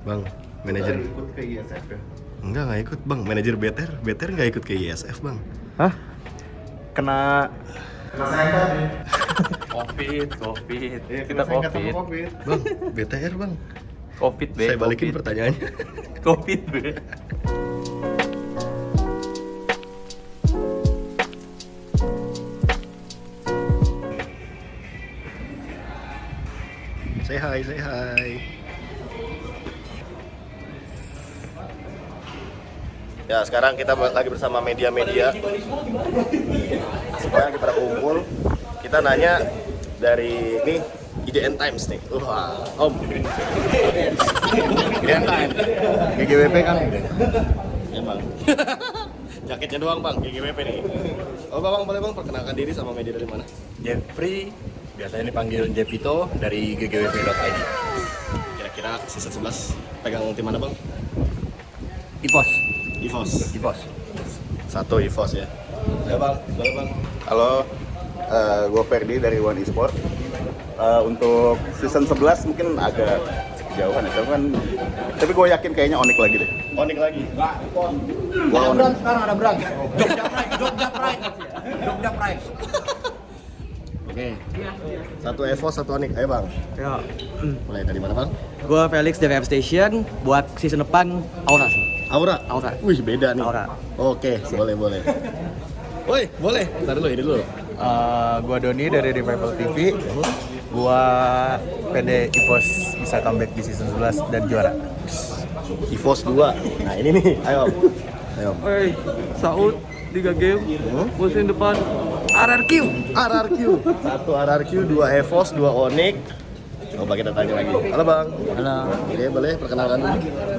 Bang, manajer ikut ke ISF ya? nggak ikut bang, manajer BTR nggak ikut ke ISF bang. Hah? Kena sengkat ya? Covid. Iya, Kita kena sengkat sama Covid. Covid. Bang, BTR bang. Covid, Be. Saya balikin Covid. pertanyaannya. Covid, Be. Say hi. Ya, sekarang kita lagi bersama media-media. Semuanya lagi pada kumpul. Kita nanya dari ini IDN Times nih. Wah, Om. IDN Times. GGWP kan? Emang. Jaketnya doang bang, GGWP nih. Oh bang, boleh bang perkenalkan diri sama media dari mana? Jeffrey, biasanya dipanggil Jepito dari ggwp.id. Kira-kira season 11 pegang tim mana bang? Ipos. EVOS. Satu EVOS ya. Ya bang, boleh bang. Halo, gue Ferdi dari One Esport. Untuk season 11 mungkin agak kejauhan ya, tapi gue yakin kayaknya Onyx lagi deh. Onyx lagi. Gua Onyx. Sekarang ada Brang. Jogja Pride. Oke. Satu EVOS, satu Onyx. Ayo bang. Ya, Mulai dari mana bang? gue Felix dari F Station. Buat season depan Aura sih. Aura. Wih, beda nih. Aura. Oke, boleh. Woi, boleh. Ntar dulu, ini dulu. Gua Doni dari Revival TV. Gua PD Ipos bisa comeback di season 11 dan juara. EVOS 2. Nah, ini nih. Ayo. Hey, Saud 3 game, musim depan RRQ. Satu RRQ, dua EVOS, dua Onyx. Coba kita tanya lagi. Halo bang. Halo, Oke, boleh perkenalkan dulu.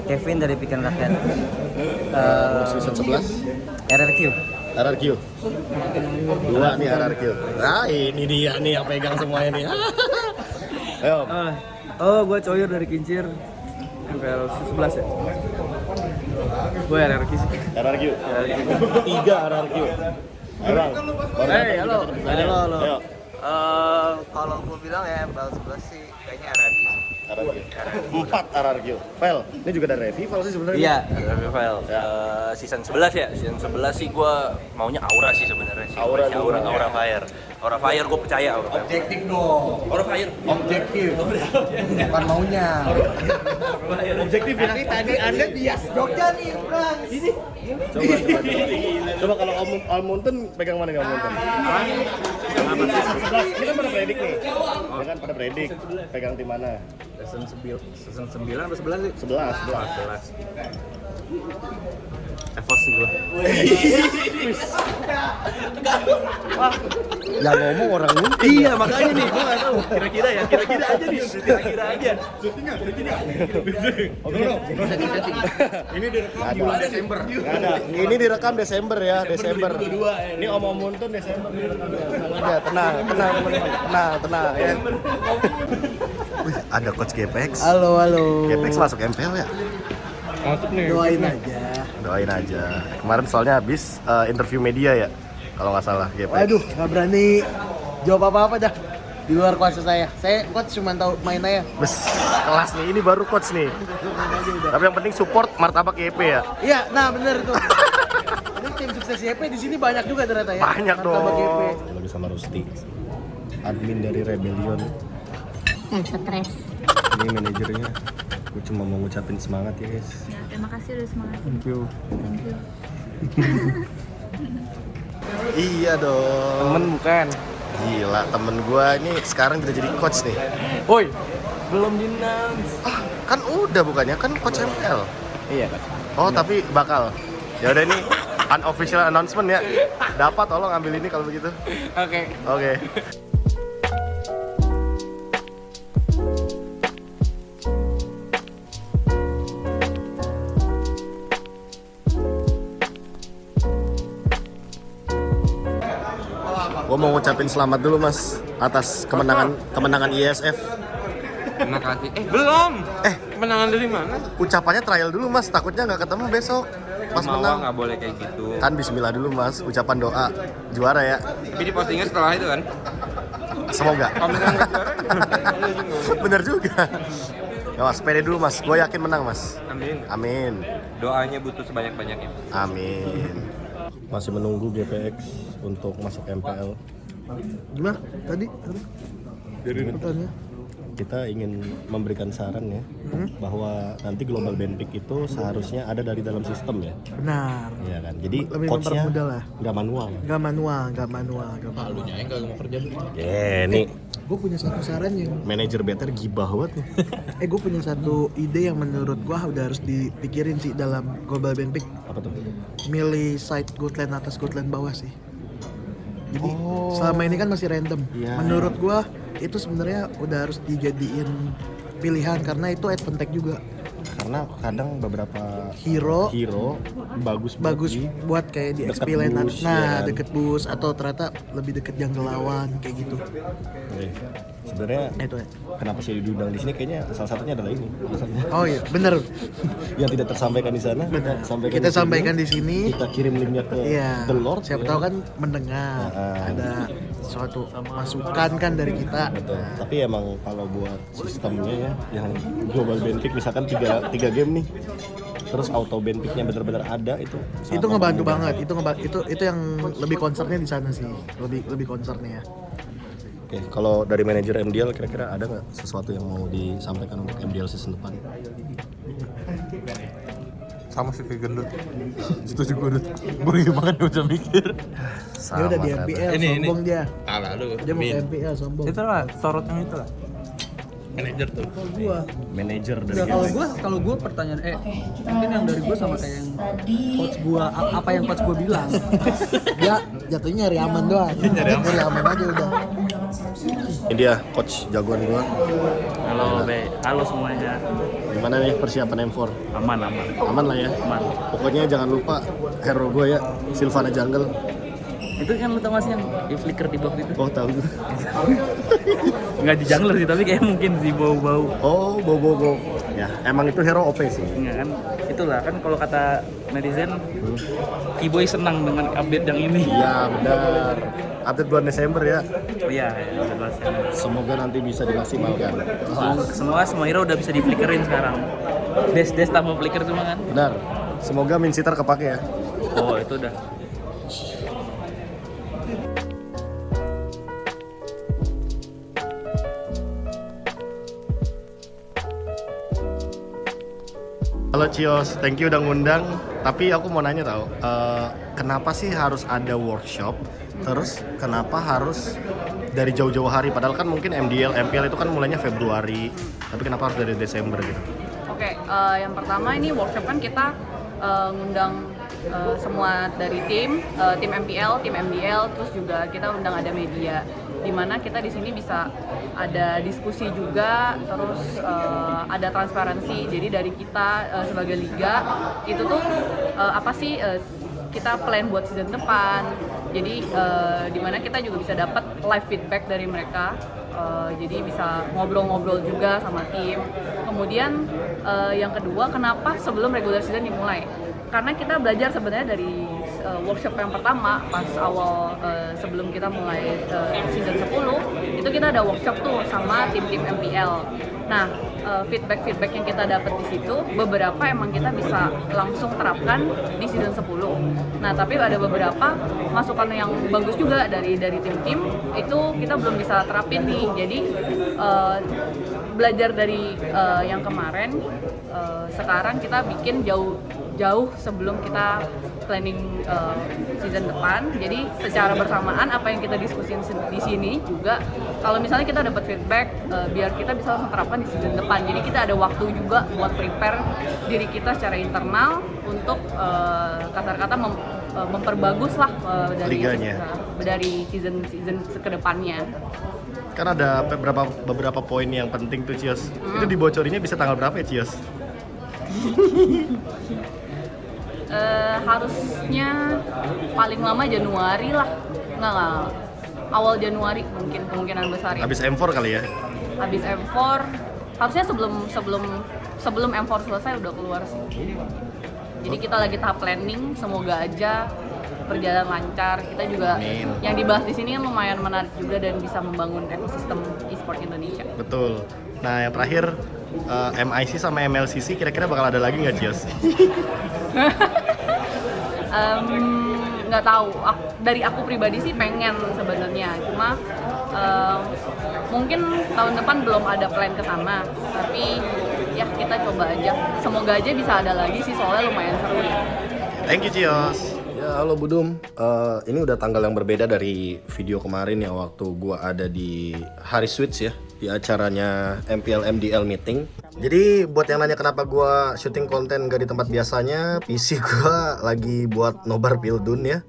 Kevin dari Pikiran Rakyat. Untuk season 11. RRQ. RRQ. Dua nih RRQ. Nah, ini dia nih yang pegang semuanya nih. Ayo. Oh, gue Coyer dari Kincir. MPL 11 ya. Gue RRQ sih. RRQ. Tiga RRQ. Ayo bang. Halo. Ayo. Kalau gue bilang ya MPL 11 sih kayaknya RRQ sih. RRQ. 4 RRQ. Fel, ini juga dari Revival sih sebenarnya. Iya, Rafael. Season 11 ya. Season 11 sih gua maunya Aura sih sebenarnya sih. Aura Masih dulu. Aura Fire. Aura Fire gua percaya Aura Fire. Objektif dong. Aura Fire. Objektif. Bukan maunya. Objektif ya. Tadi Anda bias Jogja nih, Brang. Ini. Coba kalau Om Mountain pegang mana nih Om Mountain? Ini kan pada predik nih. Ini kan pada predik. Pegang tim mana? Season 9 atau 11 sih? 11. EVOS sih gue. Yang ngomong orang Mountain. Iya, makanya nih gue gak tahu. Kira-kira aja nih. Kira-kira aja. Ini direkam bulan Desember. Nggak ada. Ini direkam Desember ya, Desember. Ini Om Mountain Desember. Tenang aja, tenang ya. Wih, ada coach GPX. Halo. GPX masuk MPL ya? Doain aja. Kemarin soalnya habis interview media ya, kalau nggak salah GPX. Waduh, nggak berani jawab apa-apa dah. Di luar kuasa saya coach cuma tahu main aja. Bes, kelas nih, ini baru coach nih. Tapi yang penting support martabak YP ya. Iya, nah bener tuh. Ini tim sukses YP di sini banyak juga ternyata ya. Banyak Martabak YP. dong. Lagi sama Rusti, admin dari Rebellion. Stres. Ini manajernya. Gue cuma mau ngucapin semangat ya guys. Ya, terima kasih udah semangat. Thank you. Iya dong. Temen bukan. Gila, temen gue ini sekarang udah jadi coach nih. Woi, belum di-announce. Ah, kan udah bukannya, kan coach MPL. Iya kan. Oh, tapi bakal. Ya udah ini unofficial announcement ya. Dapat tolong ambil ini kalau begitu. Oke. Oke. Gue mau ngucapin selamat dulu mas atas kemenangan ISF. Terima kasih. Belum. Kemenangan dari mana? Ucapannya trial dulu mas, takutnya nggak ketemu besok pas Mawar menang. nggak boleh kayak gitu. Kan Bismillah dulu mas, ucapan doa juara ya. Tapi di postingnya setelah itu kan. Semoga. Kalau misalnya nggak juara, Bener juga. Ya mas, pede dulu mas. Gue yakin menang mas. Amin. Amin. Doanya butuh sebanyak-banyaknya. Amin. Masih menunggu GPX untuk masuk MPL. Gimana tadi? Pertanyaannya? Kita ingin memberikan saran ya bahwa nanti Global Bandpick itu seharusnya ada dari dalam sistem ya. Benar. Iya kan. Jadi Lebih coachnya mempermudah lah. nggak manual. Gak manual. Nih Gue punya satu saran yang manajer better gibah banget nih. gue punya satu ide yang menurut gue udah harus dipikirin sih dalam Global Bandpick. Apa tuh? Milih side good lane atas good lane bawah sih. Jadi selama ini kan masih random. Iya. Menurut gue itu sebenarnya udah harus dijadiin pilihan karena itu advantage juga. Karena kadang beberapa Hero bagus buat kayak di deket XP lane. bus, Nah, ya kan? deket bus atau ternyata lebih deket jungle lawan kayak gitu. Oke. Sebenarnya Itu ya. kenapa sih diundang di sini kayaknya salah satunya adalah ini. Alasannya. Oh iya, bener. Yang tidak tersampaikan di sana, Kita sampaikan di sini. Kita kirim linknya ke Iya. The Lord. Siapa ya. tahu kan mendengar ada suatu masukan kan dari kita. Betul. Tapi emang kalau buat sistemnya ya, yang Global Bandpick misalkan 3 game nih, terus auto bandpicknya benar-benar ada itu Ngebantu banget. Itu yang lebih concernnya di sana sih. Lebih concernnya ya. Oke, kalau dari manajer MDL kira-kira ada nggak sesuatu yang mau disampaikan untuk MDL season depan? Sama sih kayak gendut. Setuju gue Dut. Gue banget gak bisa mikir. Dia udah di MPL, sombong dia. Kalah lu. Dia mau ke MPL, sombong. Itulah sorot yang itulah. Manajer tuh. Manajer dari Kalau gue pertanyaan mungkin yang dari gue sama kayak yang coach gue apa yang coach gue bilang. Dia jatuhnya nyari aman doang. Nyari aman aja udah. Ini dia coach jagoan gua. Halo semuanya. Gimana nih persiapan M4? Aman. Aman lah ya. Aman. Pokoknya jangan lupa hero gua ya, Sylvana Jungle. Itu kan lu tau gak sih yang di flicker di buff itu? Oh tahu. Nggak di jungler sih, tapi kayak mungkin di bau-bau. Oh, bobo. Ya, emang itu hero OP sih. Enggak kan? Itulah kan kalau kata netizen, Keyboy senang dengan update yang ini. Iya, benar. Update bulan Desember ya. Iya, jelas. Semoga nanti bisa dimaksimalkan. Semua hero udah bisa di flickerin sekarang. Des tambah flicker cuma kan? Benar. Semoga Min Sitar kepake ya. Oh, itu udah. Halo Cios, thank you udah ngundang. Tapi aku mau nanya tau, kenapa sih harus ada workshop? Terus kenapa harus dari jauh-jauh hari? Padahal kan mungkin MPL itu kan mulainya Februari. Tapi kenapa harus dari Desember gitu? Oke, yang pertama ini workshop kan kita ngundang semua dari tim MPL, tim MDL, terus juga kita undang ada media. Dimana kita di sini bisa ada diskusi juga, terus ada transparansi. Jadi dari kita sebagai liga itu tuh apa sih kita plan buat season depan. Jadi dimana kita juga bisa dapat live feedback dari mereka. Jadi bisa ngobrol-ngobrol juga sama tim. Kemudian yang kedua, kenapa sebelum regular season dimulai? Karena kita belajar sebenarnya dari workshop yang pertama pas awal sebelum kita mulai season 10 itu kita ada workshop tuh sama tim-tim MPL. Nah, feedback yang kita dapat di situ beberapa emang kita bisa langsung terapkan di season 10. Nah, tapi ada beberapa masukan yang bagus juga dari tim-tim itu kita belum bisa terapin nih. Jadi belajar dari yang kemarin, sekarang kita bikin jauh sebelum kita planning season depan. Jadi secara bersamaan apa yang kita diskusin di sini juga, kalau misalnya kita dapat feedback, biar kita bisa langsung terapkan di season depan. Jadi kita ada waktu juga buat prepare diri kita secara internal untuk kasar kata memperbagus lah dari season kedepannya. Kan ada beberapa poin yang penting tuh Cios. Itu dibocorinnya bisa tanggal berapa ya Cios? Harusnya paling lama Januari lah. Nggak, awal Januari mungkin, kemungkinan besar ya. Habis M4 kali ya? Habis M4, harusnya sebelum M4 selesai udah keluar sih. Jadi kita lagi tahap planning, semoga aja berjalan lancar. Kita juga yang dibahas di sini kan lumayan menarik juga dan bisa membangun ekosistem e-sport Indonesia. Betul. Nah, yang terakhir MIC sama MLCC kira-kira bakal ada lagi nggak, Cios? Nggak tahu. Dari aku pribadi sih pengen sebenarnya. Cuma mungkin tahun depan belum ada plan ke sana. Tapi ya kita coba aja. Semoga aja bisa ada lagi sih, soalnya lumayan seru ya. Thank you, Cios. Ya, halo Budum. Ini udah tanggal yang berbeda dari video kemarin ya, waktu gua ada di Hari Switch ya, di acaranya MPL MDL meeting. Jadi buat yang nanya kenapa gua syuting konten gak di tempat biasanya, PC gua lagi buat nobar Pildun ya.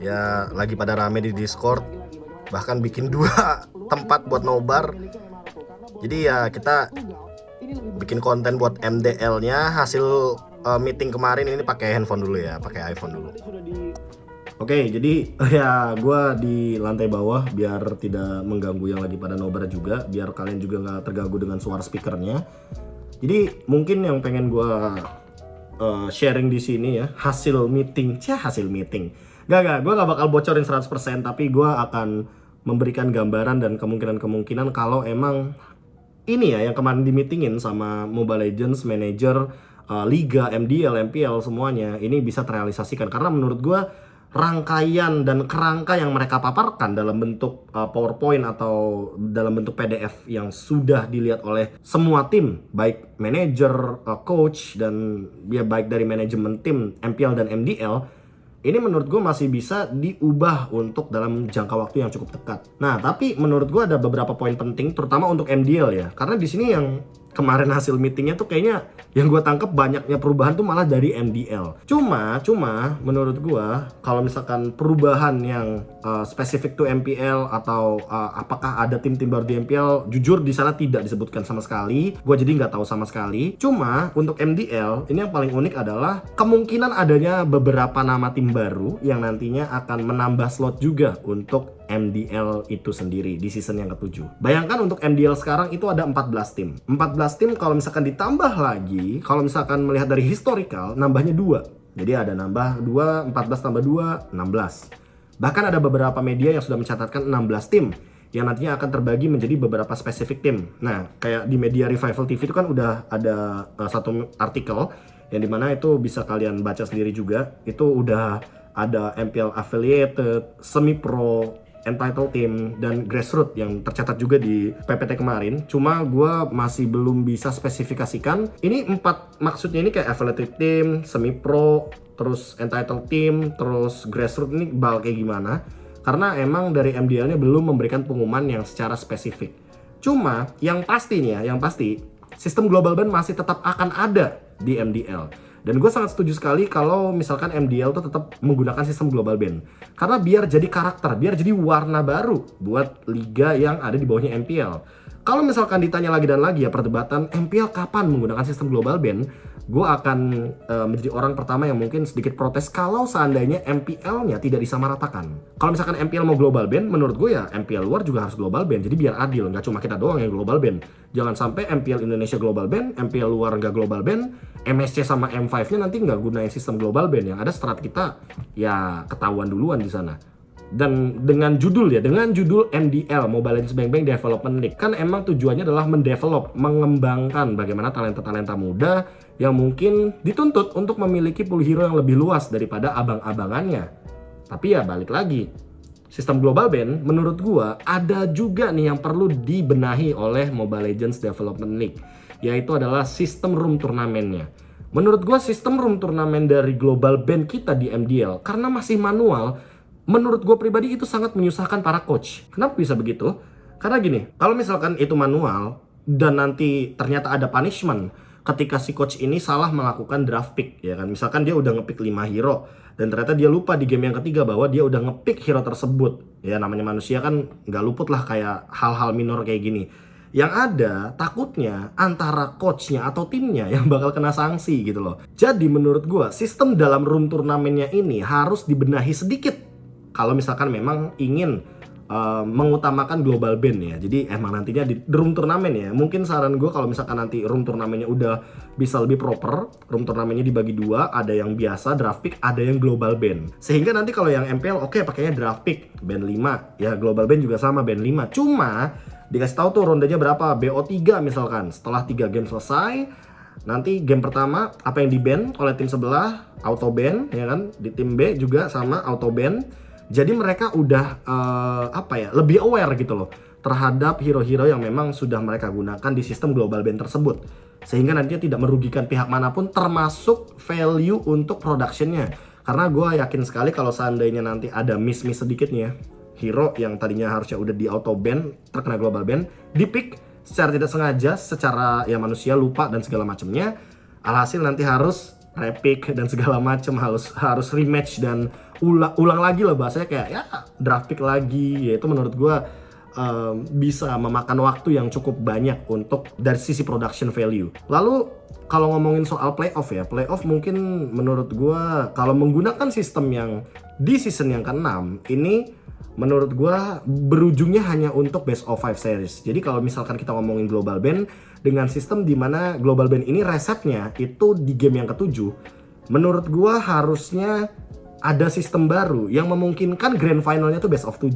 Ya, lagi pada rame di Discord. Bahkan bikin 2 tempat buat nobar. Jadi ya kita bikin konten buat MDL-nya. Hasil meeting kemarin ini pakai handphone dulu ya, pakai iPhone dulu. Oke, jadi ya gue di lantai bawah biar tidak mengganggu yang lagi pada nobar juga, biar kalian juga nggak terganggu dengan suara speakernya. Jadi mungkin yang pengen gue sharing di sini ya, hasil meeting. Gak, gue gak bakal bocorin 100%, tapi gue akan memberikan gambaran dan kemungkinan kalau emang ini ya yang kemarin di meetingin sama Mobile Legends, manager, Liga, MDL, MPL semuanya ini bisa terrealisasikan. Karena menurut gue rangkaian dan kerangka yang mereka paparkan dalam bentuk PowerPoint atau dalam bentuk PDF yang sudah dilihat oleh semua tim, baik manajer, coach, dan ya baik dari manajemen tim MPL dan MDL, ini menurut gue masih bisa diubah untuk dalam jangka waktu yang cukup dekat. Nah, tapi menurut gue ada beberapa poin penting, terutama untuk MDL ya, karena di sini yang kemarin hasil meetingnya tuh kayaknya yang gue tangkap banyaknya perubahan tuh malah dari MDL. Cuma menurut gue kalau misalkan perubahan yang spesifik tuh MPL atau apakah ada tim-tim baru di MPL, jujur di sana tidak disebutkan sama sekali. Gue jadi nggak tahu sama sekali. Cuma untuk MDL ini yang paling unik adalah kemungkinan adanya beberapa nama tim baru yang nantinya akan menambah slot juga untuk MDL itu sendiri di season yang ke-7. Bayangkan untuk MDL sekarang itu ada 14 tim. 14 tim kalau misalkan ditambah lagi, kalau misalkan melihat dari historical, nambahnya 2. Jadi ada nambah 2, 14 tambah 2, 16. Bahkan ada beberapa media yang sudah mencatatkan 16 tim yang nantinya akan terbagi menjadi beberapa spesifik tim. Nah, kayak di media Revival TV itu kan udah ada satu artikel yang dimana itu bisa kalian baca sendiri juga. Itu udah ada MPL Affiliated, Semi Pro, Entitled Team, dan Grassroots yang tercatat juga di PPT kemarin. Cuma gue masih belum bisa spesifikasikan. Ini 4 maksudnya ini kayak Affiliated Team, Semi Pro, terus Entitled Team, terus Grassroots ini bakal kayak gimana. Karena emang dari MDL-nya belum memberikan pengumuman yang secara spesifik. Cuma yang pasti nih ya, yang pasti sistem global ban masih tetap akan ada di MDL. Dan gue sangat setuju sekali kalau misalkan MDL tuh tetap menggunakan sistem global ban. Karena biar jadi karakter, biar jadi warna baru buat liga yang ada di bawahnya MPL. Kalau misalkan ditanya lagi dan lagi ya perdebatan MPL kapan menggunakan sistem global ban, gue akan menjadi orang pertama yang mungkin sedikit protes kalau seandainya MPL-nya tidak disamaratakan. Kalau misalkan MPL mau global ban, menurut gue ya MPL luar juga harus global ban. Jadi biar adil, nggak cuma kita doang yang global ban. Jangan sampai MPL Indonesia global ban, MPL luar nggak global ban, MSC sama M5-nya nanti nggak gunain sistem global ban. Yang ada strat kita ya ketahuan duluan di sana. Dan dengan judul MDL, Mobile Legends Bang Bang Development League, kan emang tujuannya adalah mendevelop, mengembangkan bagaimana talenta-talenta muda yang mungkin dituntut untuk memiliki pool hero yang lebih luas daripada abang-abangannya. Tapi ya balik lagi, sistem global ban menurut gua ada juga nih yang perlu dibenahi oleh Mobile Legends Development League, yaitu adalah sistem room turnamennya. Menurut gua sistem room turnamen dari global ban kita di MDL karena masih manual, menurut gue pribadi itu sangat menyusahkan para coach. Kenapa bisa begitu? Karena gini, kalau misalkan itu manual dan nanti ternyata ada punishment ketika si coach ini salah melakukan draft pick, ya kan? Misalkan dia udah ngepick 5 hero dan ternyata dia lupa di game yang ketiga bahwa dia udah ngepick hero tersebut. Ya namanya manusia kan nggak luput lah kayak hal-hal minor kayak gini. Yang ada takutnya antara coachnya atau timnya yang bakal kena sanksi gitu loh. Jadi menurut gue sistem dalam room turnamennya ini harus dibenahi sedikit. Kalau misalkan memang ingin mengutamakan global ban ya. Jadi emang nantinya di room turnamen ya. Mungkin saran gue kalau misalkan nanti room turnamennya udah bisa lebih proper, room turnamennya dibagi 2, ada yang biasa draft pick, ada yang global ban. Sehingga nanti kalau yang MPL oke pakainya draft pick, ban 5. Ya global ban juga sama ban 5. Cuma dikasih tahu tuh rondenya berapa, BO3 misalkan. Setelah 3 game selesai, nanti game pertama apa yang di ban oleh tim sebelah auto ban, ya kan, di tim B juga sama auto ban. Jadi mereka udah lebih aware gitu loh terhadap hero-hero yang memang sudah mereka gunakan di sistem global ban tersebut, sehingga nantinya tidak merugikan pihak manapun termasuk value untuk productionnya. Karena gue yakin sekali kalau seandainya nanti ada miss sedikit nih ya, hero yang tadinya harusnya udah di auto ban terkena global ban, di pick secara tidak sengaja, secara ya manusia lupa dan segala macamnya, alhasil nanti harus repick dan segala macam, harus rematch dan ulang lagi lah, bahasanya kayak ya draft pick lagi. Ya itu menurut gue bisa memakan waktu yang cukup banyak untuk dari sisi production value. Lalu kalau ngomongin soal playoff ya, playoff mungkin menurut gue kalau menggunakan sistem yang di season yang ke-6 ini, menurut gue berujungnya hanya untuk best of 5 series. Jadi kalau misalkan kita ngomongin global ban dengan sistem dimana global ban ini resetnya itu di game yang ke-7, menurut gue harusnya ada sistem baru yang memungkinkan grand finalnya tuh best of 7.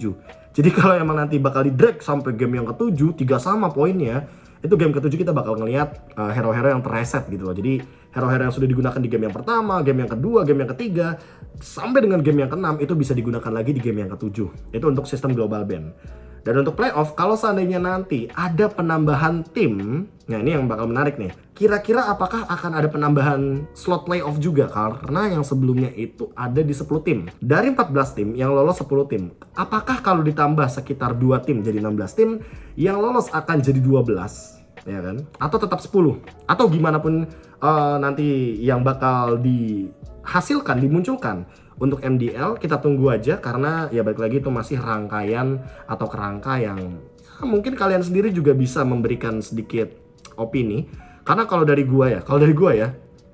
Jadi kalau emang nanti bakal di drag sampai game yang ke-7 3 sama poinnya, itu game ke-7 kita bakal ngelihat hero-hero yang terreset gitu loh. Jadi hero-hero yang sudah digunakan di game yang pertama, game yang kedua, game yang ketiga, sampai dengan game yang ke-6 itu bisa digunakan lagi di game yang ke-7. Itu untuk sistem global ban. Dan untuk playoff, kalau seandainya nanti ada penambahan tim, nah ini yang bakal menarik nih. Kira-kira apakah akan ada penambahan slot playoff juga? Karena yang sebelumnya itu ada di 10 tim. Dari 14 tim yang lolos 10 tim. Apakah kalau ditambah sekitar 2 tim jadi 16 tim, yang lolos akan jadi 12? Ya kan? Atau tetap 10? Atau gimana pun nanti yang bakal dihasilkan, dimunculkan untuk MDL, kita tunggu aja, karena ya balik lagi itu masih rangkaian atau kerangka yang mungkin kalian sendiri juga bisa memberikan sedikit opini. Karena kalau dari gua ya,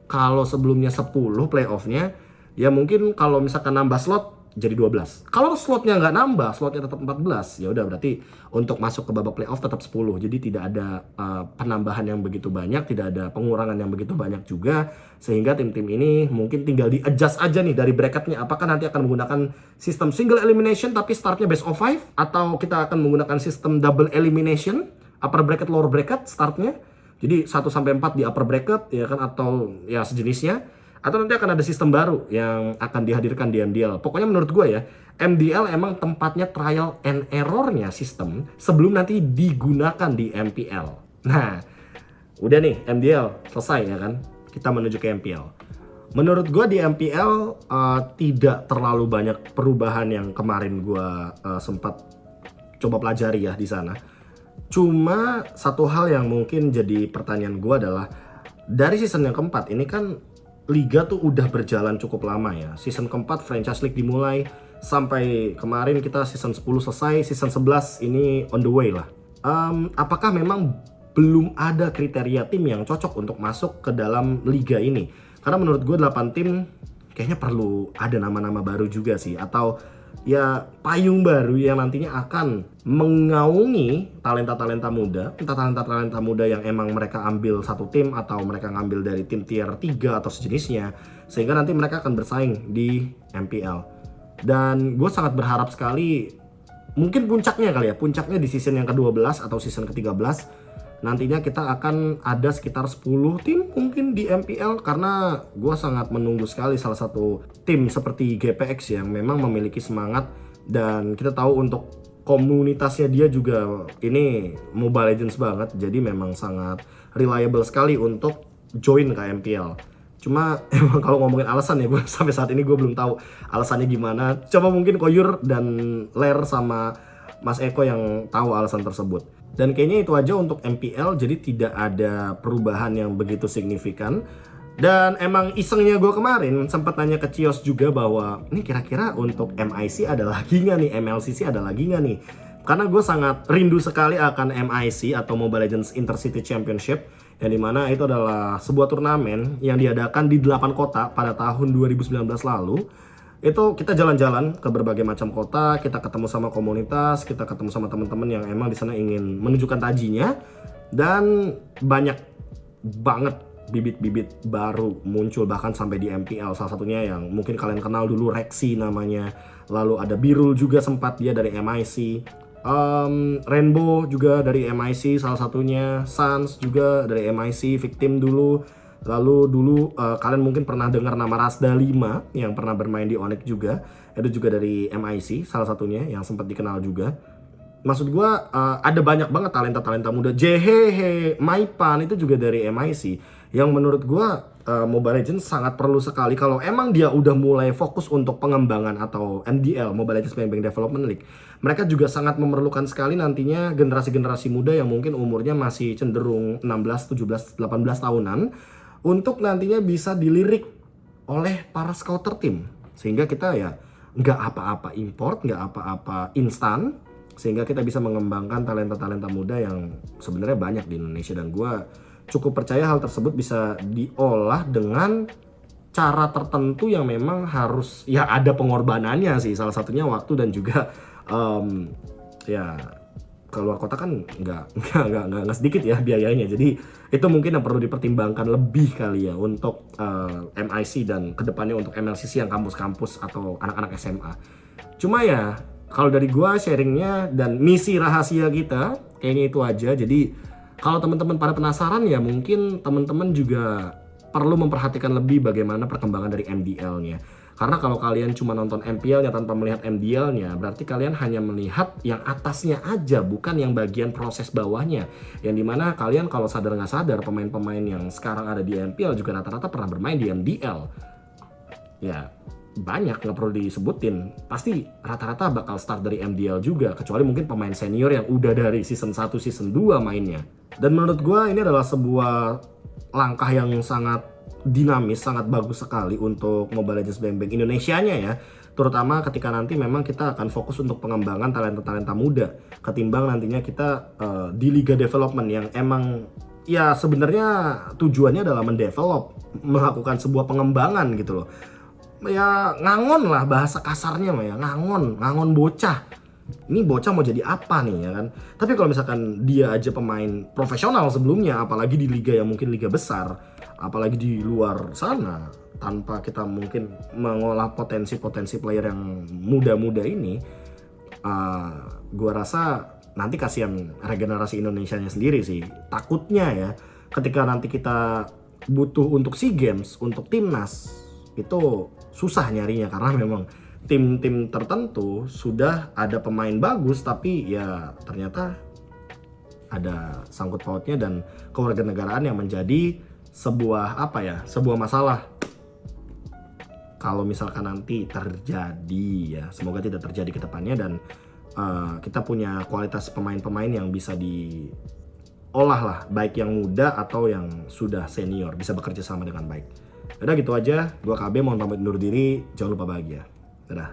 kalau sebelumnya 10 playoff-nya, ya mungkin kalau misalkan nambah slot jadi 12. Kalau slotnya nggak nambah, slotnya tetap 14, ya udah berarti untuk masuk ke babak playoff tetap 10. Jadi tidak ada penambahan yang begitu banyak, tidak ada pengurangan yang begitu banyak juga, sehingga tim-tim ini mungkin tinggal di-adjust aja nih dari bracketnya. Apakah nanti akan menggunakan sistem single elimination tapi startnya best of 5, atau kita akan menggunakan sistem double elimination, upper bracket lower bracket startnya. Jadi 1 sampai 4 di upper bracket ya kan, atau ya sejenisnya. Atau nanti akan ada sistem baru yang akan dihadirkan di MDL. Pokoknya menurut gue ya, MDL emang tempatnya trial and error-nya sistem sebelum nanti digunakan di MPL. Nah, udah nih MDL selesai ya kan, kita menuju ke MPL. Menurut gue di MPL tidak terlalu banyak perubahan yang kemarin gue sempat coba pelajari ya di sana. Cuma satu hal yang mungkin jadi pertanyaan gue adalah, dari season yang keempat ini kan Liga tuh udah berjalan cukup lama ya. Season keempat Franchise League dimulai, sampai kemarin kita season 10 selesai, season 11 ini on the way lah. Apakah memang belum ada kriteria tim yang cocok untuk masuk ke dalam liga ini? Karena menurut gue 8 tim kayaknya perlu ada nama-nama baru juga sih, atau ya payung baru yang nantinya akan mengaungi talenta-talenta muda, entah talenta-talenta muda yang emang mereka ambil satu tim atau mereka ngambil dari tim tier 3 atau sejenisnya, sehingga nanti mereka akan bersaing di MPL. Dan gue sangat berharap sekali, mungkin puncaknya kali ya, puncaknya di season yang ke-12 atau season ke-13 nantinya kita akan ada sekitar 10 tim mungkin di MPL, karena gue sangat menunggu sekali salah satu tim seperti GPX yang memang memiliki semangat, dan kita tahu untuk komunitasnya dia juga ini Mobile Legends banget, jadi memang sangat reliable sekali untuk join ke MPL. Cuma emang kalau ngomongin alasan ya, gue sampai saat ini gue belum tahu alasannya gimana. Coba mungkin Koyur dan Ler sama Mas Eko yang tahu alasan tersebut. Dan kayaknya itu aja untuk MPL, jadi tidak ada perubahan yang begitu signifikan. Dan emang isengnya gue kemarin sempat nanya ke Cios juga bahwa ini kira-kira untuk MIC ada lagi nggak nih, MLCC ada lagi nggak nih? Karena gue sangat rindu sekali akan MIC atau Mobile Legends Intercity Championship, yang dimana itu adalah sebuah turnamen yang diadakan di 8 kota pada tahun 2019 lalu. Itu kita jalan-jalan ke berbagai macam kota, kita ketemu sama komunitas, kita ketemu sama teman-teman yang emang di sana ingin menunjukkan tajinya, dan banyak banget bibit-bibit baru muncul bahkan sampai di MPL. Salah satunya yang mungkin kalian kenal dulu, Rexy namanya. Lalu ada Birul juga sempat, dia dari MIC. Rainbow juga dari MIC salah satunya, Suns juga dari MIC, Victim dulu. Lalu dulu kalian mungkin pernah dengar nama Rasda 5 yang pernah bermain di Onyx juga. Itu juga dari MIC salah satunya yang sempat dikenal juga. Maksud gue ada banyak banget talenta-talenta muda. Jehehe, Maipan itu juga dari MIC. Yang menurut gue Mobile Legends sangat perlu sekali kalau emang dia udah mulai fokus untuk pengembangan atau MDL, Mobile Legends Bang Bang Development League. Mereka juga sangat memerlukan sekali nantinya generasi-generasi muda yang mungkin umurnya masih cenderung 16, 17, 18 tahunan untuk nantinya bisa dilirik oleh para scouter tim. Sehingga kita ya nggak apa-apa import, nggak apa-apa instan, sehingga kita bisa mengembangkan talenta-talenta muda yang sebenarnya banyak di Indonesia. Dan gue cukup percaya hal tersebut bisa diolah dengan cara tertentu yang memang harus ya ada pengorbanannya sih, salah satunya waktu dan juga ya keluar kota kan nggak sedikit ya biayanya. Jadi itu mungkin yang perlu dipertimbangkan lebih kali ya untuk MIC dan kedepannya untuk MLCC yang kampus-kampus atau anak-anak SMA. Cuma ya kalau dari gua sharingnya dan misi rahasia kita kayaknya itu aja. Jadi kalau teman-teman pada penasaran ya mungkin teman-teman juga perlu memperhatikan lebih bagaimana perkembangan dari MDL-nya. Karena kalau kalian cuma nonton MPL-nya tanpa melihat MDL-nya, berarti kalian hanya melihat yang atasnya aja, bukan yang bagian proses bawahnya. Yang dimana kalian kalau sadar nggak sadar, pemain-pemain yang sekarang ada di MPL juga rata-rata pernah bermain di MDL. Ya, banyak, nggak perlu disebutin. Pasti rata-rata bakal start dari MDL juga, kecuali mungkin pemain senior yang udah dari season 1, season 2 mainnya. Dan menurut gue ini adalah sebuah langkah yang sangat dinamis, sangat bagus sekali untuk Mobile Legends Bang Bang Indonesianya ya. Terutama ketika nanti memang kita akan fokus untuk pengembangan talenta-talenta muda, ketimbang nantinya kita di Liga Development yang emang ya sebenarnya tujuannya adalah mendevelop, melakukan sebuah pengembangan gitu loh. Ya ngangon lah bahasa kasarnya mah ya, ngangon bocah. Ini bocah mau jadi apa nih ya kan? Tapi kalau misalkan dia aja pemain profesional sebelumnya, apalagi di liga yang mungkin liga besar, apalagi di luar sana, tanpa kita mungkin mengolah potensi-potensi player yang muda-muda ini, gua rasa nanti kasihan regenerasi Indonesianya sendiri sih. Takutnya ya, ketika nanti kita butuh untuk SEA Games, untuk timnas, itu susah nyarinya karena memang tim-tim tertentu sudah ada pemain bagus tapi ya ternyata ada sangkut pautnya dan kewarganegaraan yang menjadi sebuah sebuah masalah. Kalau misalkan nanti terjadi ya, semoga tidak terjadi ke depannya dan kita punya kualitas pemain-pemain yang bisa diolah lah, baik yang muda atau yang sudah senior, bisa bekerja sama dengan baik. Udah gitu aja, gua KB mohon pamit undur diri, jangan lupa bahagia. Dadah.